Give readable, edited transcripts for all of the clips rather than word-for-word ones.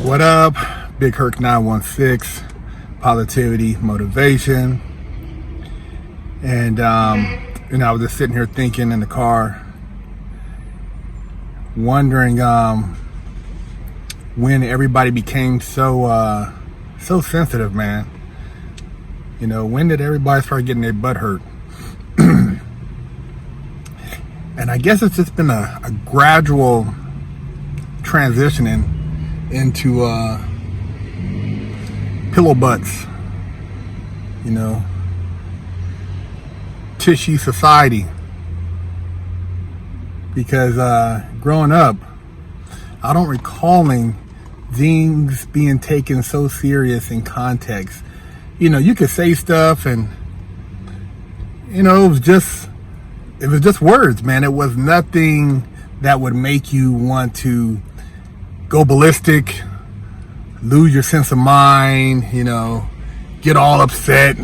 What up? Big Herc916, positivity, motivation. And, I was just sitting here thinking in the car, wondering when everybody became so sensitive, man. When did everybody start getting their butt hurt? And I guess it's just been a gradual transitioning into pillow butts, tissue society. Because growing up, I don't recalling things being taken so serious in context. You could say stuff and it was just words, man. It was nothing that would make you want to go ballistic, lose your sense of mind, get all upset.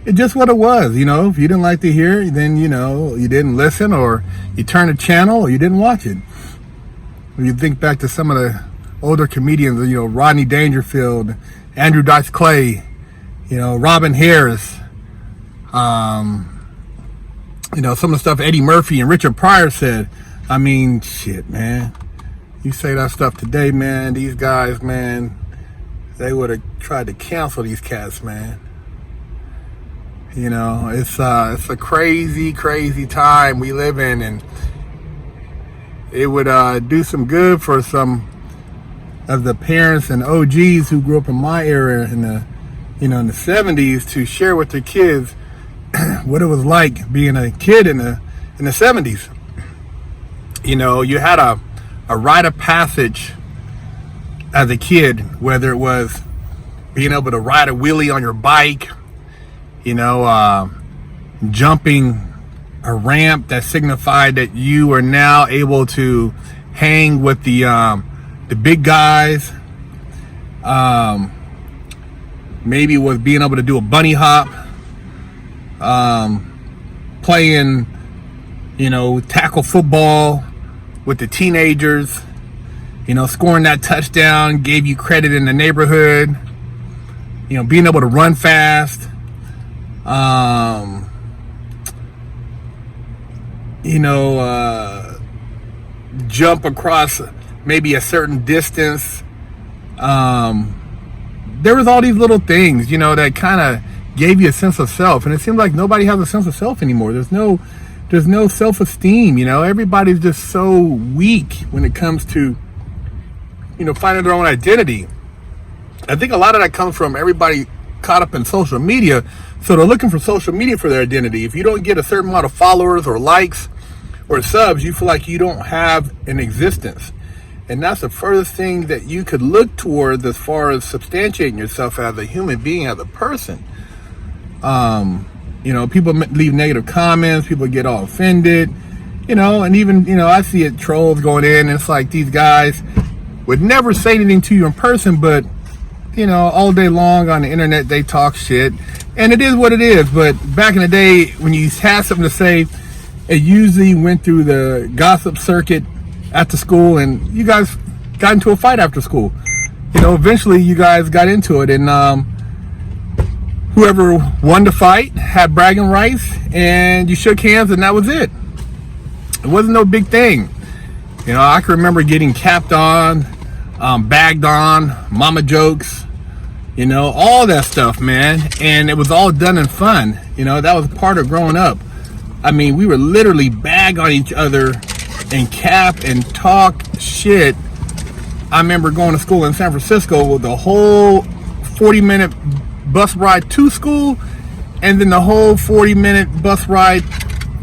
It's just what it was, if you didn't like to hear it, then, you didn't listen, or you turned the channel, or you didn't watch it. When you think back to some of the older comedians, Rodney Dangerfield, Andrew Dice Clay, Robin Harris, some of the stuff Eddie Murphy and Richard Pryor said. I mean, shit, man. You say that stuff today, man, these guys, man, they would have tried to cancel these cats, man. It's a crazy, crazy time we live in, and it would do some good for some of the parents and OGs who grew up in my era in the 70s to share with their kids what it was like being a kid in the 70s. You had a rite of passage as a kid, whether it was being able to ride a wheelie on your bike, jumping a ramp that signified that you were now able to hang with the big guys. Maybe it was being able to do a bunny hop, playing, tackle football with the teenagers, scoring that touchdown gave you credit in the neighborhood, being able to run fast, jump across maybe a certain distance. There was all these little things, that kind of gave you a sense of self, and it seems like nobody has a sense of self anymore. There's no self-esteem. Everybody's just so weak when it comes to finding their own identity. I think a lot of that comes from everybody caught up in social media, so they're looking for social media for their identity. If you don't get a certain amount of followers or likes or subs, you feel like you don't have an existence. And that's the furthest thing that you could look towards as far as substantiating yourself as a human being, as a person. People leave negative comments, people get all offended, and even, I see it, trolls going in, and it's like these guys would never say anything to you in person, but, all day long on the internet, they talk shit, and it is what it is. But back in the day, when you had something to say, it usually went through the gossip circuit after school, and you guys got into a fight after school. Eventually you guys got into it, and whoever won the fight had bragging rights, and you shook hands, and that was it. It wasn't no big thing. I can remember getting capped on, bagged on, mama jokes, all that stuff, man. And it was all done in fun. That was part of growing up. I mean, we would literally bag on each other and cap and talk shit. I remember going to school in San Francisco with the whole 40-minute bus ride to school, and then the whole 40-minute bus ride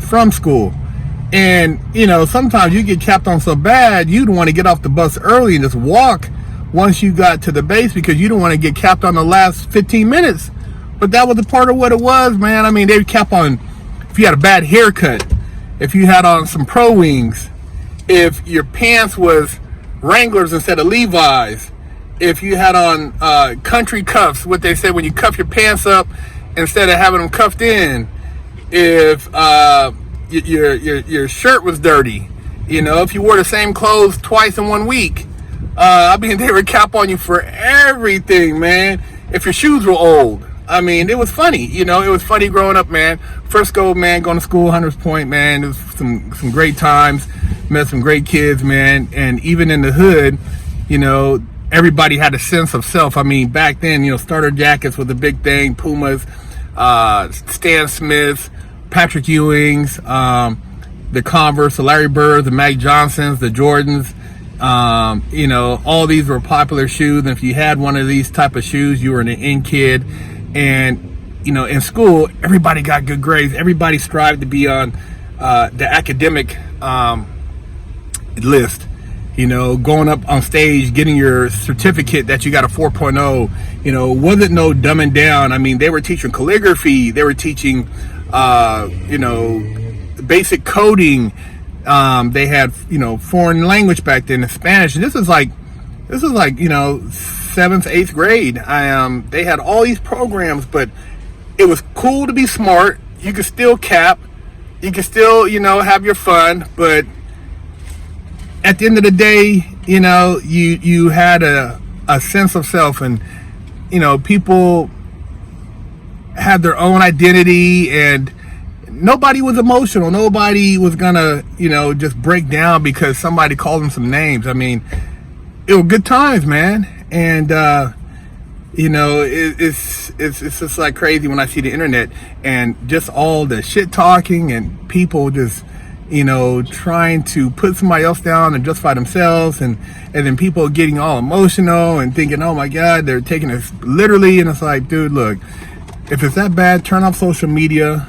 from school. And sometimes you get capped on so bad you'd want to get off the bus early and just walk once you got to the base, because you don't want to get capped on the last 15 minutes. But that was a part of what it was, man. I mean, they would cap on if you had a bad haircut, if you had on some Pro Wings, if your pants was Wranglers instead of Levi's, if you had on country cuffs, what they say when you cuff your pants up instead of having them cuffed in, if your shirt was dirty, if you wore the same clothes twice in 1 week, I mean, they would cap on you for everything, man. If your shoes were old, I mean, it was funny. It was funny growing up, man. First go, man, going to school, Hunters Point, man. It was some great times. Met some great kids, man. And even in the hood, everybody had a sense of self. I mean, back then, starter jackets was a big thing. Pumas, Stan Smiths, Patrick Ewings, the Converse, the Larry Birds, the Mac Johnsons, the Jordans. All these were popular shoes. And if you had one of these type of shoes, you were an in kid. And, in school, everybody got good grades. Everybody strived to be on the academic list. Going up on stage, getting your certificate that you got a 4.0, wasn't no dumbing down. I mean, they were teaching calligraphy. They were teaching, basic coding. They had, foreign language back then, in Spanish. And this is like, 7th, 8th grade. They had all these programs, but it was cool to be smart. You could still cap. You could still, have your fun. But at the end of the day, you had a sense of self, and, people had their own identity, and nobody was emotional. Nobody was gonna, just break down because somebody called them some names. I mean, it was good times, man. And it's just like crazy when I see the internet and just all the shit talking and people just, trying to put somebody else down and justify themselves, and then people getting all emotional and thinking, oh my God, they're taking this literally. And it's like, dude, look, if it's that bad, turn off social media.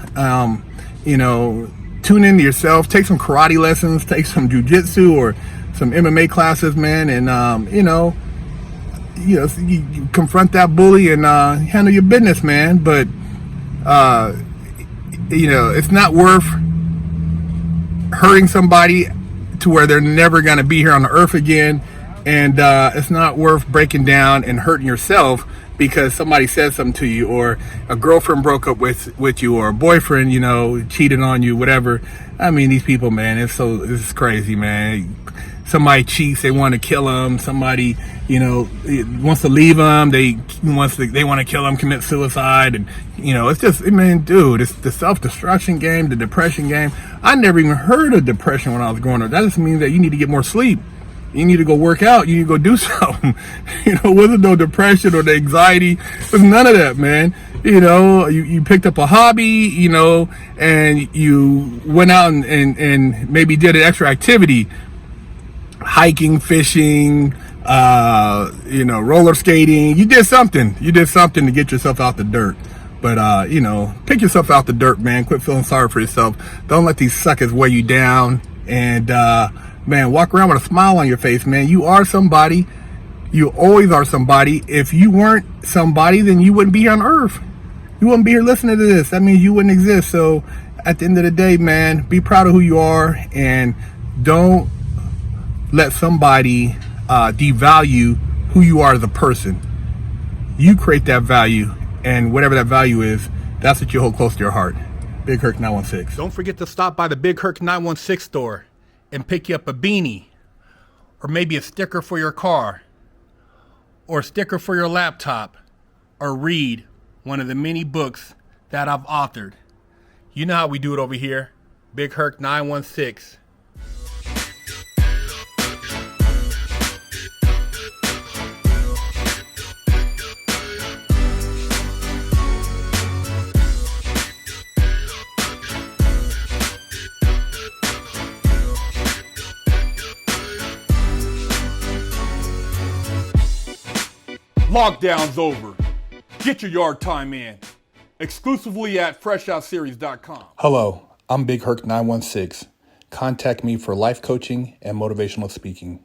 Tune into yourself, take some karate lessons, take some jujitsu or some MMA classes, man, and you confront that bully and handle your business, man. But it's not worth hurting somebody to where they're never going to be here on the earth again, and it's not worth breaking down and hurting yourself because somebody said something to you, or a girlfriend broke up with you, or a boyfriend, cheated on you, whatever. I mean, these people, man, it's crazy, man. Somebody cheats, they want to kill them. Somebody, wants to leave them. They want to kill them, commit suicide. And, it's just, dude, it's the self-destruction game, the depression game. I never even heard of depression when I was growing up. That just means that you need to get more sleep. You need to go work out. You need to go do something. Wasn't no depression or the anxiety. It was none of that, man. You picked up a hobby, and you went out and maybe did an extra activity. Hiking, fishing, roller skating. You did something to get yourself out the dirt. But, pick yourself out the dirt, man. Quit feeling sorry for yourself. Don't let these suckers weigh you down. And, man, walk around with a smile on your face, man. You are somebody. You always are somebody. If you weren't somebody, then you wouldn't be here on earth. You wouldn't be here listening to this. That means you wouldn't exist. So at the end of the day, man, be proud of who you are, and don't let somebody devalue who you are as a person. You create that value, and whatever that value is, that's what you hold close to your heart. Big Herc916. Don't forget to stop by the Big Herc916 store and pick you up a beanie, or maybe a sticker for your car, or a sticker for your laptop, or read one of the many books that I've authored. You know how we do it over here. Big Herc916. Lockdown's over. Get your yard time in. Exclusively at FreshOutSeries.com. Hello, I'm Big Herc916. Contact me for life coaching and motivational speaking.